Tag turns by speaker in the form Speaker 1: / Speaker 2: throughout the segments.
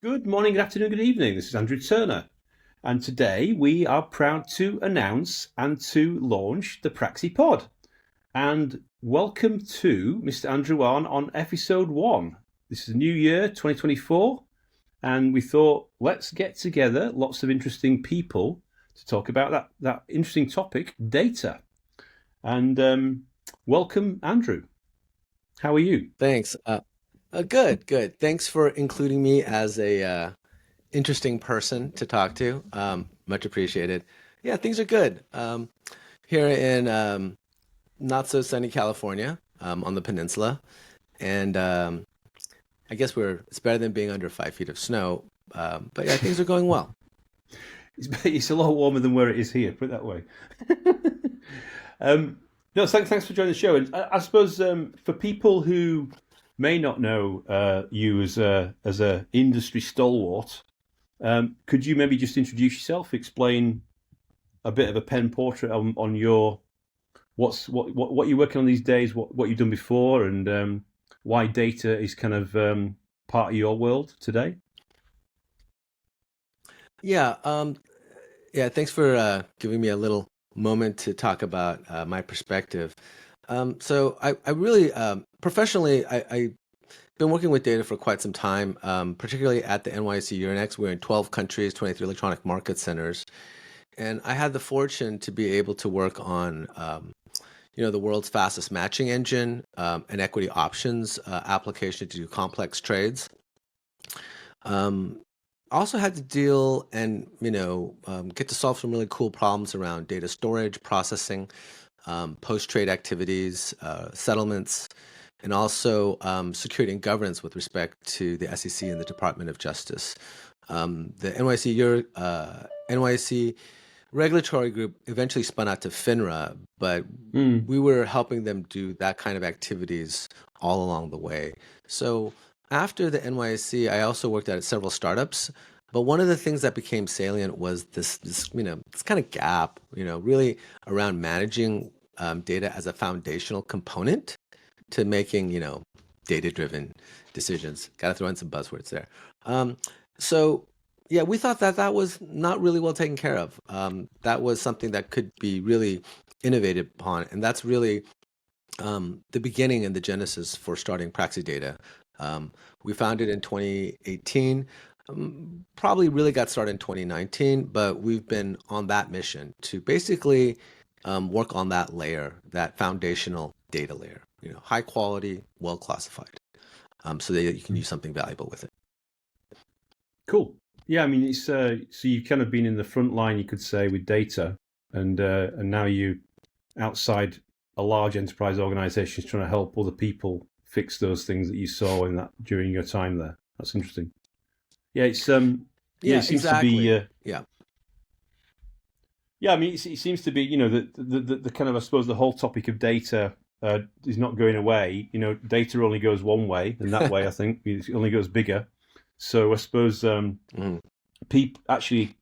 Speaker 1: Good morning, good afternoon, good evening. This is Andrew Turner, and today we are proud to announce and to launch the Praxi Pod. And welcome to Mr. Andrew Ahn on episode 1. This is a new year, 2024, and we thought let's get together lots of interesting people to talk about that interesting topic, data. And welcome, Andrew. How are you?
Speaker 2: Thanks. Good, good. Thanks for including me as a interesting person to talk to. Much appreciated. Yeah, things are good. Here in not so sunny California, on the peninsula, and I guess it's better than being under 5 feet of snow. But yeah, things are going well.
Speaker 1: It's a lot warmer than where it is here, put it that way. um, no, thanks for joining the show. And I suppose for people who may not know you as a industry stalwart, could you maybe just introduce yourself, explain a bit of a pen portrait on your what you're working on these days, what you've done before, and why data is kind of part of your world today?
Speaker 2: Yeah, yeah. Thanks for giving me a little moment to talk about my perspective. So I really professionally, I've been working with data for quite some time, particularly at the NYC Euronext. We're in 12 countries, 23 electronic market centers, and I had the fortune to be able to work on, the world's fastest matching engine, an equity options application to do complex trades. Um, Also had to deal and get to solve some really cool problems around data storage, processing, post-trade activities, settlements, and also security and governance with respect to the SEC and the Department of Justice. The NYC regulatory group eventually spun out to FINRA, but
Speaker 1: Mm.
Speaker 2: we were helping them do that kind of activities all along the way. So after the NYC, I also worked at several startups. But one of the things that became salient was this kind of gap, really around managing data as a foundational component to making, data-driven decisions. Got to throw in some buzzwords there. Um, so yeah, we thought that that was not really well taken care of. That was something that could be really innovated upon, and that's really the beginning and the genesis for starting Praxi Data. We founded in 2018. Probably really got started in 2019, but we've been on that mission to basically work on that layer, that foundational data layer, high quality, well classified, so that you can use something valuable with it.
Speaker 1: Cool. Yeah, I mean, it's so you've kind of been in the front line, you could say, with data, and now you outside a large enterprise organisation is trying to help other people fix those things that you saw in that during your time there. That's interesting. Yeah, it's yeah,
Speaker 2: Yeah,
Speaker 1: it seems to be
Speaker 2: exactly. Yeah.
Speaker 1: yeah. I mean, it seems to be the kind of, I suppose, the whole topic of data is not going away. Data only goes one way, and that way I think it only goes bigger. So I suppose
Speaker 2: Mhm.
Speaker 1: people actually,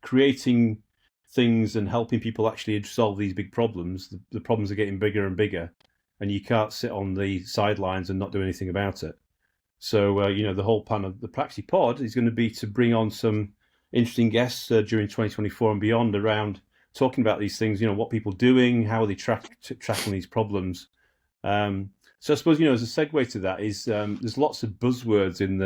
Speaker 1: creating things and helping people actually solve these big problems. The problems are getting bigger and bigger, and you can't sit on the sidelines and not do anything about it. So, the whole plan of the Praxi Pod is going to be to bring on some interesting guests during 2024 and beyond around talking about these things. What people are doing, how are they tracking these problems. So I suppose, as a segue to that is there's lots of buzzwords in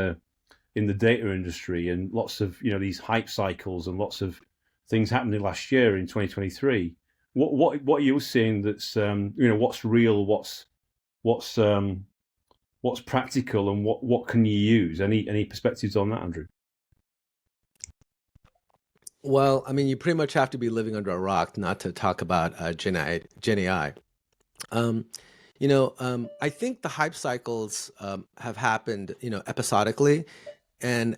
Speaker 1: the data industry and lots of these hype cycles and lots of things happening last year in 2023. What are you seeing that's what's real, what's what's practical, and what can you use? Any perspectives on that, Andrew?
Speaker 2: Well, I mean, you pretty much have to be living under a rock not to talk about Gen AI. Um, I think the hype cycles have happened, episodically, and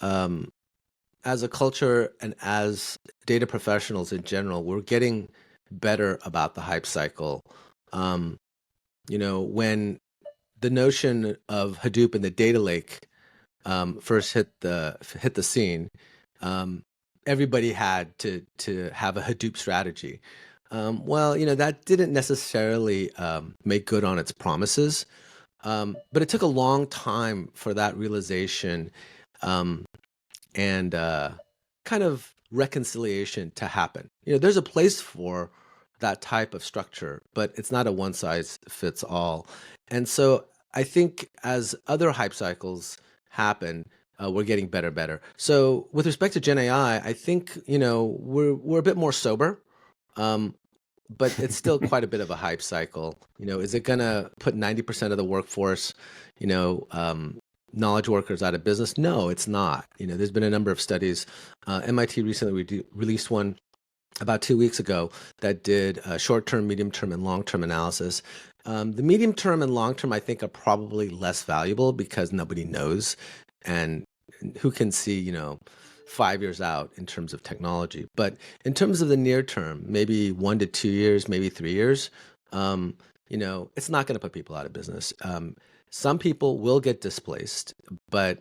Speaker 2: um, as a culture and as data professionals in general, we're getting better about the hype cycle. Um, when the notion of Hadoop and the data lake first hit the scene, um, everybody had to have a Hadoop strategy. Well, that didn't necessarily make good on its promises. But it took a long time for that realization um, and kind of reconciliation to happen. There's a place for that type of structure, but it's not a one size fits all. And so I think as other hype cycles happen, we're getting better. So with respect to Gen AI, I think we're a bit more sober. Um, but it's still quite a bit of a hype cycle. Is it going to put 90% of the workforce, you know, um, knowledge workers out of business? No, it's not. There's been a number of studies. MIT recently released one about 2 weeks ago that did short-term, medium-term, and long-term analysis. The medium-term and long-term, I think, are probably less valuable because nobody knows, and who can see, 5 years out in terms of technology. But in terms of the near term, maybe 1 to 2 years, maybe 3 years, it's not going to put people out of business. Some people will get displaced, but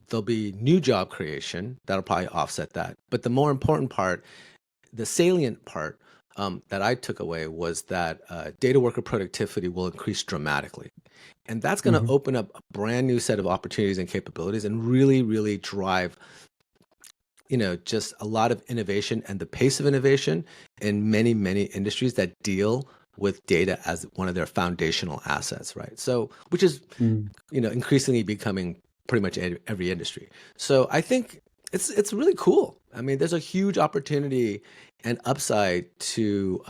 Speaker 2: there'll be new job creation that'll probably offset that. But the more important part, the salient part that I took away was that data worker productivity will increase dramatically. And that's going to open up a brand new set of opportunities and capabilities and really, really drive, just a lot of innovation and the pace of innovation in many, many industries that deal with data as one of their foundational assets, right? So, which is, increasingly becoming pretty much every industry. So I think it's really cool. I mean, there's a huge opportunity and upside to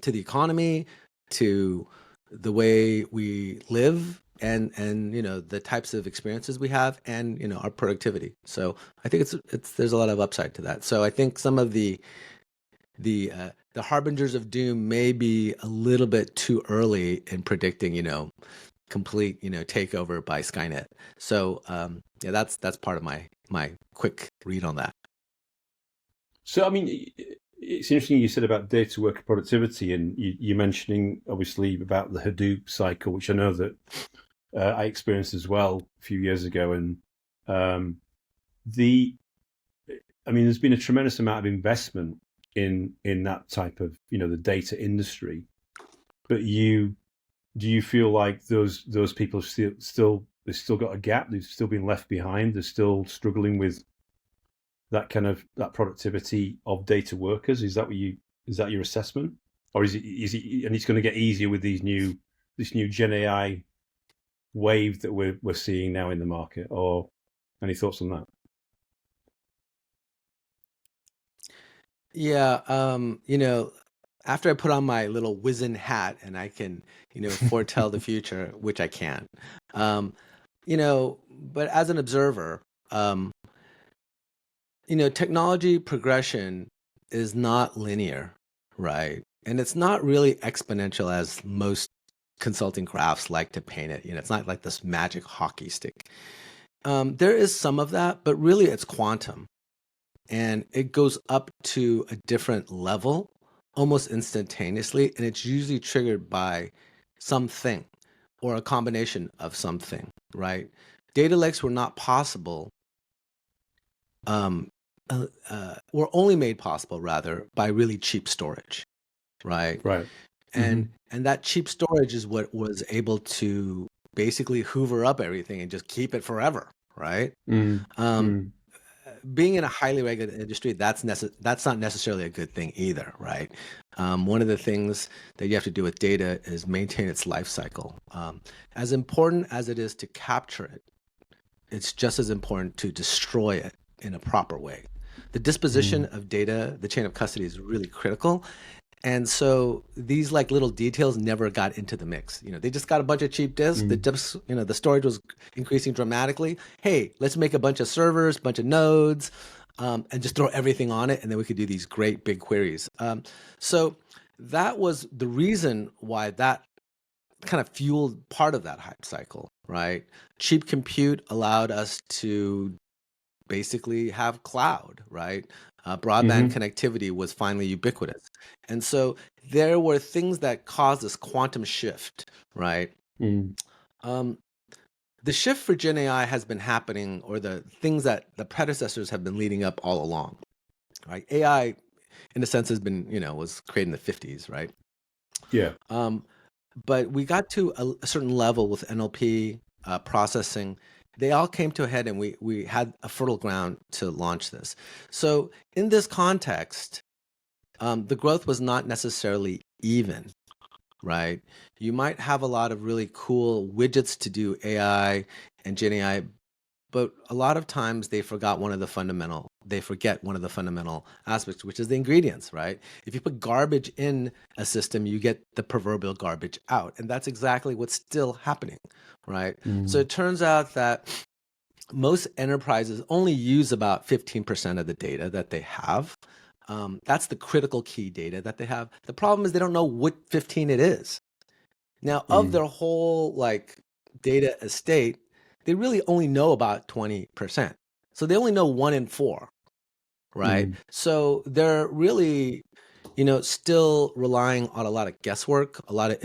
Speaker 2: the economy, to the way we live, and the types of experiences we have, and our productivity. So I think there's a lot of upside to that. So I think some of the harbingers of doom may be a little bit too early in predicting, complete, takeover by Skynet. So yeah, that's part of my quick read on that.
Speaker 1: So, I mean, it's interesting you said about data worker productivity, and you mentioning obviously about the Hadoop cycle, which I know that I experienced as well a few years ago. And um, there's been a tremendous amount of investment in that type of the data industry. But do you feel like those people still they've still got a gap? They've still been left behind. They're still struggling with that productivity of data workers. Is that your assessment, or is it and it's going to get easier with this new Gen AI wave that we're seeing now in the market? Or any thoughts on that?
Speaker 2: Yeah, after I put on my little wizened hat and I can, foretell the future, which I can, but as an observer, technology progression is not linear, right? And it's not really exponential as most consulting graphs like to paint it. It's not like this magic hockey stick. There is some of that, but really it's quantum. And it goes up to a different level almost instantaneously. And it's usually triggered by something or a combination of something, right? Data lakes were not possible, were only made possible rather by really cheap storage, right?
Speaker 1: Right.
Speaker 2: And that cheap storage is what was able to basically hoover up everything and just keep it forever, right?
Speaker 1: Mm.
Speaker 2: Um,
Speaker 1: Mm.
Speaker 2: Being in a highly regulated industry, that's not necessarily a good thing either, right? One of the things that you have to do with data is maintain its life cycle. As important as it is to capture it, it's just as important to destroy it in a proper way. The disposition of data, the chain of custody, is really critical. And so these like little details never got into the mix. They just got a bunch of cheap disks. The storage was increasing dramatically. Hey, let's make a bunch of servers, bunch of nodes, and just throw everything on it, and then we could do these great big queries. So that was the reason why that kind of fueled part of that hype cycle, right? Cheap compute allowed us to basically have cloud, right? Broadband connectivity was finally ubiquitous. And so there were things that caused this quantum shift, right?
Speaker 1: Mm.
Speaker 2: Um, the shift for Gen AI has been happening, or the things that the predecessors have been leading up all along, right? AI, in a sense, has been, was created in the 50s, right?
Speaker 1: Yeah.
Speaker 2: Um, but we got to a certain level with NLP processing. They all came to a head, and we had a fertile ground to launch this. So in this context, the growth was not necessarily even, right? You might have a lot of really cool widgets to do AI and Gen AI, but a lot of times they forget one of the fundamental aspects, which is the ingredients, right? If you put garbage in a system, you get the proverbial garbage out. And that's exactly what's still happening, right? So it turns out that most enterprises only use about 15% of the data that they have. That's the critical key data that they have. The problem is they don't know what 15 it is. Now, of their whole like data estate, they really only know about 20%. So they only know 1 in 4, right? So they're really, still relying on a lot of guesswork, a lot of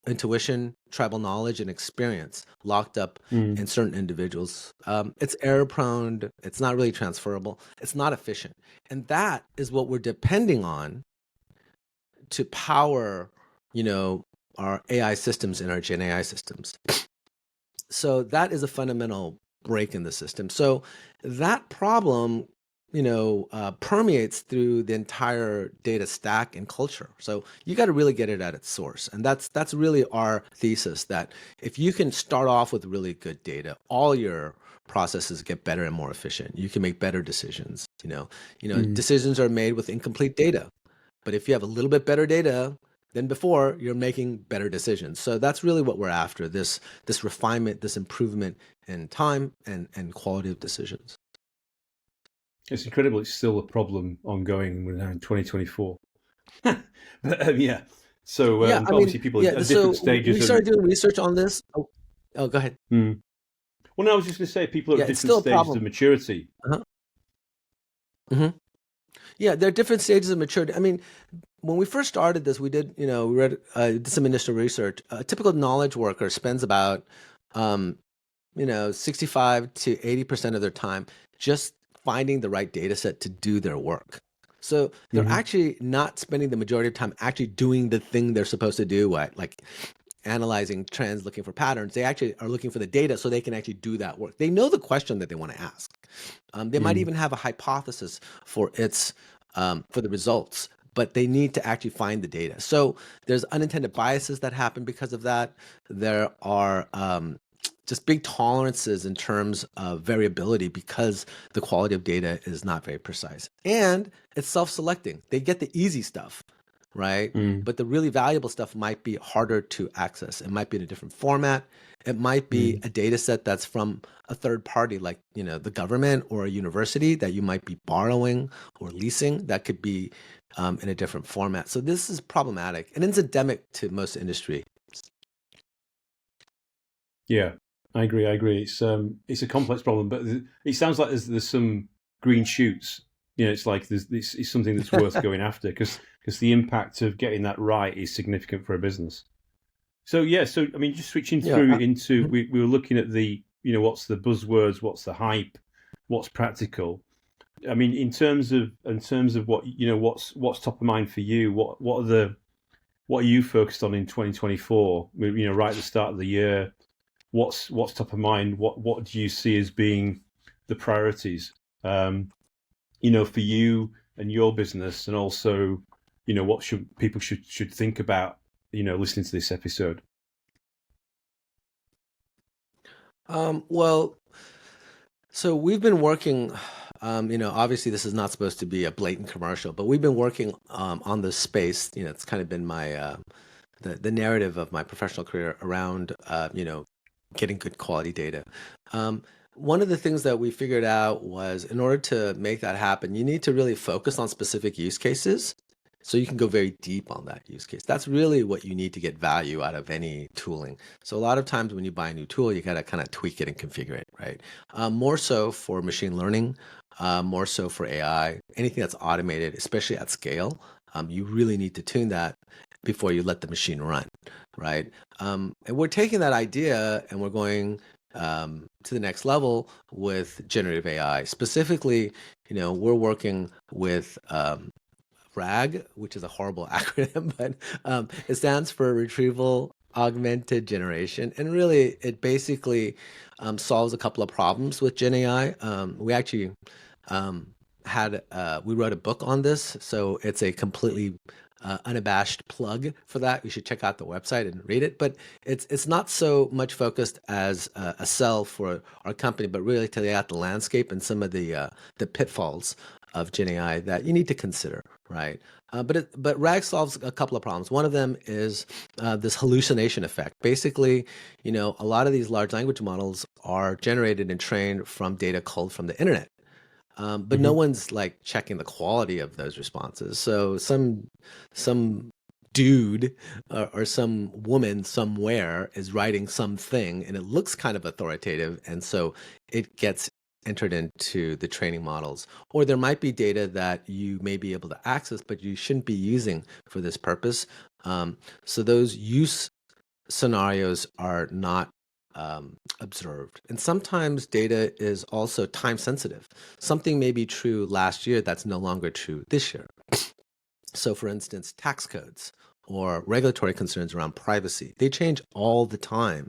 Speaker 2: intuition, tribal knowledge, and experience locked up in certain individuals. It's error prone. It's not really transferable. It's not efficient. And that is what we're depending on to power, our AI systems and our Gen AI systems. So that is a fundamental break in the system. So that problem, permeates through the entire data stack and culture. So you got to really get it at its source. And that's really our thesis, that if you can start off with really good data, all your processes get better and more efficient. You can make better decisions. Decisions are made with incomplete data. But if you have a little bit better data than before, you're making better decisions. So that's really what we're after, this refinement, this improvement in time and quality of decisions.
Speaker 1: It's incredible. It's still a problem ongoing. We're now in 2024. But yeah. So
Speaker 2: Yeah, I
Speaker 1: obviously
Speaker 2: mean,
Speaker 1: people
Speaker 2: yeah.
Speaker 1: at
Speaker 2: So
Speaker 1: different stages
Speaker 2: we started doing research on this. Oh, go ahead.
Speaker 1: Well, no, I was just going to say people are
Speaker 2: Yeah,
Speaker 1: at
Speaker 2: it's
Speaker 1: different
Speaker 2: still a
Speaker 1: stages of
Speaker 2: problem.
Speaker 1: maturity.
Speaker 2: hmm Yeah, there are different stages of maturity. I mean, when we first started this, we did, we did some initial research. A typical knowledge worker spends about, 65 to 80% of their time just finding the right data set to do their work. So they're actually not spending the majority of time actually doing the thing they're supposed to do, like analyzing trends, looking for patterns. They actually are looking for the data so they can actually do that work. They know the question that they want to ask. They might even have a hypothesis for the results, but they need to actually find the data. So there's unintended biases that happen because of that. There are just big tolerances in terms of variability because the quality of data is not very precise. And it's self-selecting. They get the easy stuff, right? But the really valuable stuff might be harder to access. It might be in a different format. It might be a data set that's from a third party, like the government or a university that you might be borrowing or leasing. That could be in a different format. So this is problematic and it's endemic to most industry.
Speaker 1: Yeah, I agree. It's a complex problem, but it sounds like there's some green shoots. It's like it's something that's worth going after because the impact of getting that right is significant for a business. So yeah, so I mean, just switching
Speaker 2: Yeah.
Speaker 1: through into we were looking at the what's the buzzwords, what's the hype, what's practical. I mean, in terms of what what's top of mind for you, what are you focused on in 2024? Right at the start of the year, what's top of mind? What do you see as being the priorities? For you and your business, and also, what should people should think about, listening to this episode?
Speaker 2: Well, so we've been working, obviously this is not supposed to be a blatant commercial, but we've been working on this space. It's kind of been my the narrative of my professional career around getting good quality data. One of the things that we figured out was, in order to make that happen, you need to really focus on specific use cases so you can go very deep on that use case. That's really what you need to get value out of any tooling. So a lot of times when you buy a new tool, you got to kind of tweak it and configure it, right? More so for machine learning, more so for AI, anything that's automated, especially at scale. You really need to tune that before you let the machine run, right? And we're taking that idea and we're going to the next level with generative AI. Specifically, we're working with RAG, which is a horrible acronym, but it stands for Retrieval augmented generation, and really it basically solves a couple of problems with Gen AI. We actually um, we wrote a book on this, so it's a completely unabashed plug for that. You should check out the website and read it. But it's not so much focused as a sell for our company, but really to lay out the landscape and some of the pitfalls of Gen AI that you need to consider, right? But RAG solves a couple of problems. One of them is this hallucination effect. Basically, a lot of these large language models are generated and trained from data culled from the internet. But no
Speaker 1: Hmm.
Speaker 2: one's like checking the quality of those responses. So some dude or some woman somewhere is writing something and it looks kind of authoritative, and so it gets entered into the training models. Or there might be data that you may be able to access, but you shouldn't be using for this purpose. So those use scenarios are not observed. And sometimes data is also time sensitive. Something may be true last year that's no longer true this year. So, for instance, tax codes or regulatory concerns around privacy, they change all the time.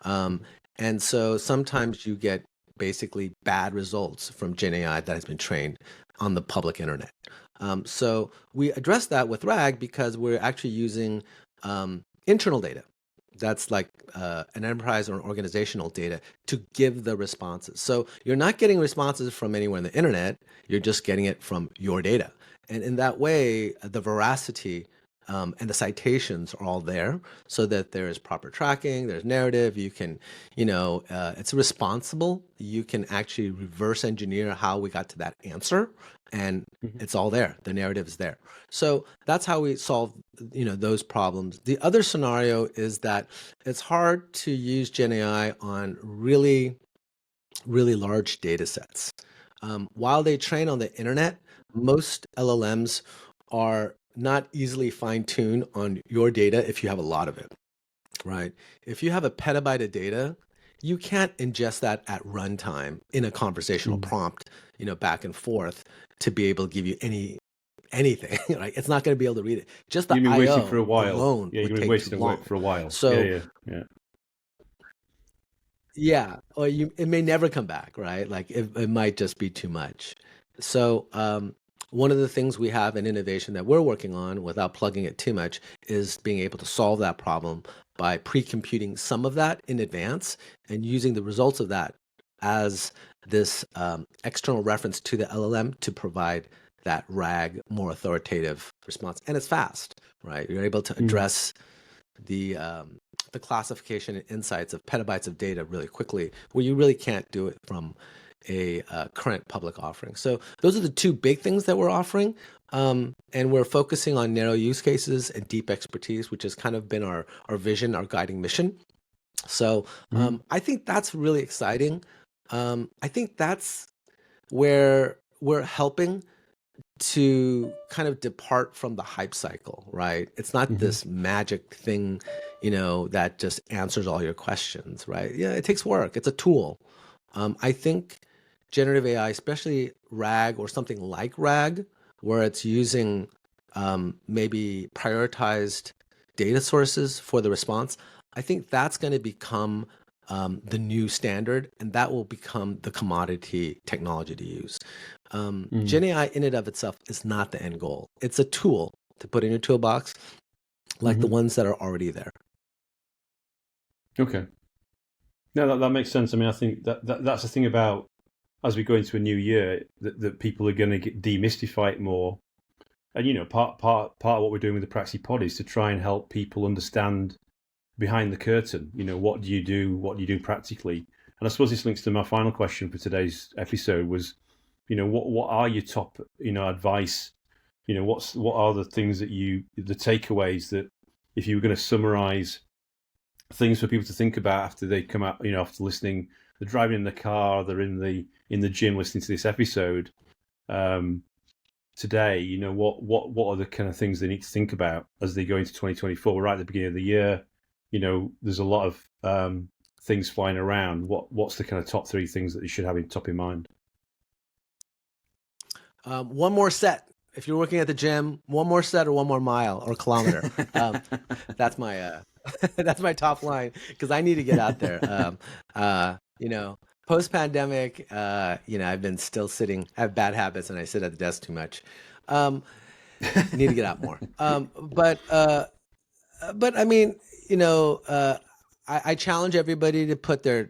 Speaker 2: Um, and so sometimes you get basically bad results from Gen AI that has been trained on the public internet. So we address that with RAG because we're actually using internal data. That's like an enterprise or an organizational data to give the responses. So you're not getting responses from anywhere on the internet, you're just getting it from your data. And in that way, the veracity and the citations are all there so that there is proper tracking, there's narrative, you can, it's responsible. You can actually reverse engineer how we got to that answer, and
Speaker 1: Hmm.
Speaker 2: it's all there. The narrative is there. So that's how we solve, those problems. The other scenario is that it's hard to use Gen AI on really, really large data sets. While they train on the internet, most LLMs are not easily fine-tuned on your data if you have a lot of it, right? If you have a petabyte of data, you can't ingest that at runtime in a conversational
Speaker 1: Mm.
Speaker 2: prompt, back and forth to be able to give you anything, right? It's not going to be able to read it. Just the
Speaker 1: You've been waiting for a
Speaker 2: IO
Speaker 1: while.
Speaker 2: alone
Speaker 1: Yeah, you've
Speaker 2: would
Speaker 1: been
Speaker 2: take too
Speaker 1: wasting work
Speaker 2: long.
Speaker 1: for a while. Yeah,
Speaker 2: So
Speaker 1: yeah, yeah.
Speaker 2: yeah, or it may never come back, right? Like it might just be too much. So one of the things we have in innovation that we're working on, without plugging it too much, is being able to solve that problem by pre-computing some of that in advance and using the results of that as this external reference to the LLM to provide that RAG more authoritative response. And it's fast, right? You're able to
Speaker 1: Mm.
Speaker 2: address the um, the classification and insights of petabytes of data really quickly, where you really can't do it from a current public offering. So those are the two big things that we're offering. And we're focusing on narrow use cases and deep expertise, which has kind of been our vision, our guiding mission. So
Speaker 1: Mm.
Speaker 2: I think that's really exciting. I think that's where we're helping to kind of depart from the hype cycle, right? It's not
Speaker 1: Hmm.
Speaker 2: this magic thing, that just answers all your questions, right? Yeah, it takes work. It's a tool. I think generative AI, especially RAG or something like RAG, where it's using maybe prioritized data sources for the response, I think that's going to become the new standard, and that will become the commodity technology to use.
Speaker 1: Mm.
Speaker 2: Gen AI in and of itself is not the end goal. It's a tool to put in your toolbox, like the
Speaker 1: Hmm.
Speaker 2: ones that are already there.
Speaker 1: Okay. No, that makes sense. I mean, I think that's the thing about as we go into a new year that people are going to demystify it more. And part of what we're doing with the Praxi Pod is to try and help people understand behind the curtain. What do you do? What do you do practically? And I suppose this links to my final question for today's episode was, what are your top advice? What are the things the takeaways that if you were going to summarize things for people to think about after they come out, after listening, they're driving in the car, they're in the gym listening to this episode um, today. What are the kind of things they need to think about as they go into 2024? We're right at the beginning of the year. There's a lot of things flying around. What's the kind of top three things that you should have in top in mind?
Speaker 2: One more set. If you're working at the gym, one more set or one more mile or kilometer. That's my That's my top line because I need to get out there. You know, post-pandemic, I've been still sitting. I have bad habits, and I sit at the desk too much. Um, Need to get out more. But I mean, you know, I challenge everybody to put their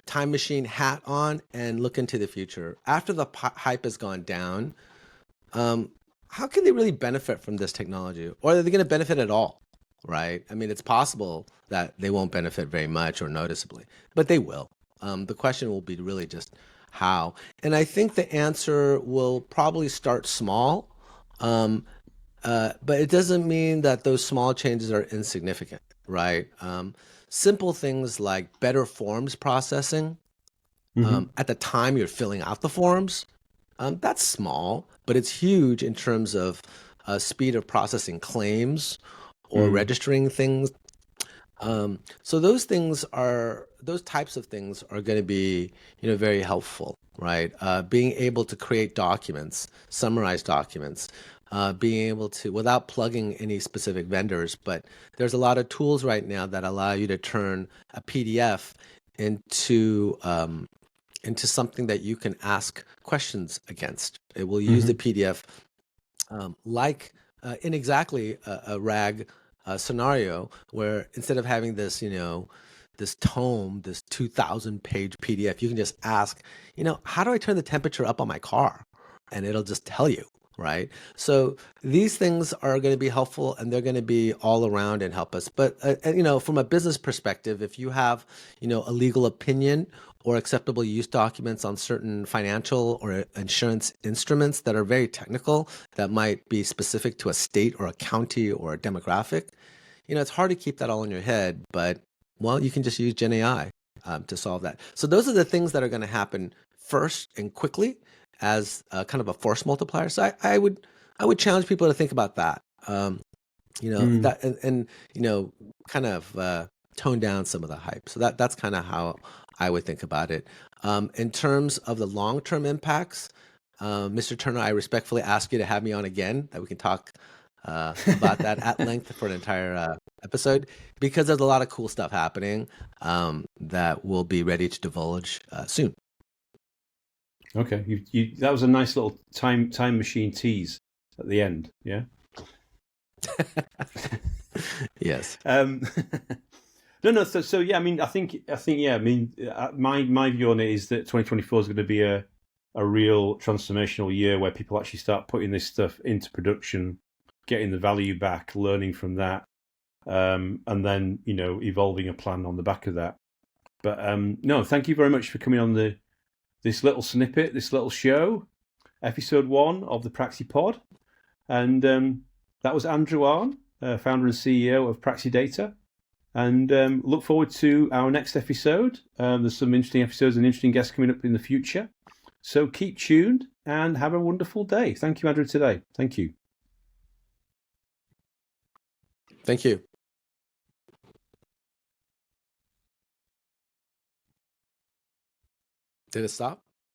Speaker 2: time machine hat on and look into the future. After the hype has gone down, how can they really benefit from this technology? Or are they going to benefit at all? Right? I mean, it's possible that they won't benefit very much or noticeably, but they will. The question will be really just how. And I think the answer will probably start small. But it doesn't mean that those small changes are insignificant, right? Simple things like better forms processing at the time you're filling out the forms, that's small, but it's huge in terms of speed of processing claims or registering things. So those types of things are going to be, very helpful, right? Being able to create documents, summarize documents, being able to, without plugging any specific vendors, but there's a lot of tools right now that allow you to turn a PDF into something that you can ask questions against. It will use the PDF like in exactly a RAG scenario where instead of having this, this tome, this 2,000-page PDF, you can just ask, how do I turn the temperature up on my car? And it'll just tell you, right? So these things are going to be helpful and they're going to be all around and help us. But, from a business perspective, if you have, a legal opinion or acceptable use documents on certain financial or insurance instruments that are very technical, that might be specific to a state or a county or a demographic, it's hard to keep that all in your head, but, well, you can just use GenAI to solve that. So those are the things that are going to happen first and quickly as kind of a force multiplier. So I would challenge people to think about that. That and kind of tone down some of the hype. So that's kind of how I would think about it. In terms of the long-term impacts, Mr. Turner, I respectfully ask you to have me on again, that we can talk about that at length for an entire episode, because there's a lot of cool stuff happening that we'll be ready to divulge soon.
Speaker 1: Okay, that was a nice little time machine tease at the end. Yeah.
Speaker 2: Yes.
Speaker 1: No. So yeah. I mean, I think yeah. I mean, my view on it is that 2024 is going to be a real transformational year where people actually start putting this stuff into production, getting the value back, learning from that, and then evolving a plan on the back of that. But no, thank you very much for coming on this little snippet, this little show, episode 1 of the Praxi Pod, and that was Andrew Ahn, founder and CEO of Praxi Data. And look forward to our next episode. There's some interesting episodes and interesting guests coming up in the future. So keep tuned and have a wonderful day. Thank you, Andrew, today. Thank you.
Speaker 2: Thank you. Did it stop?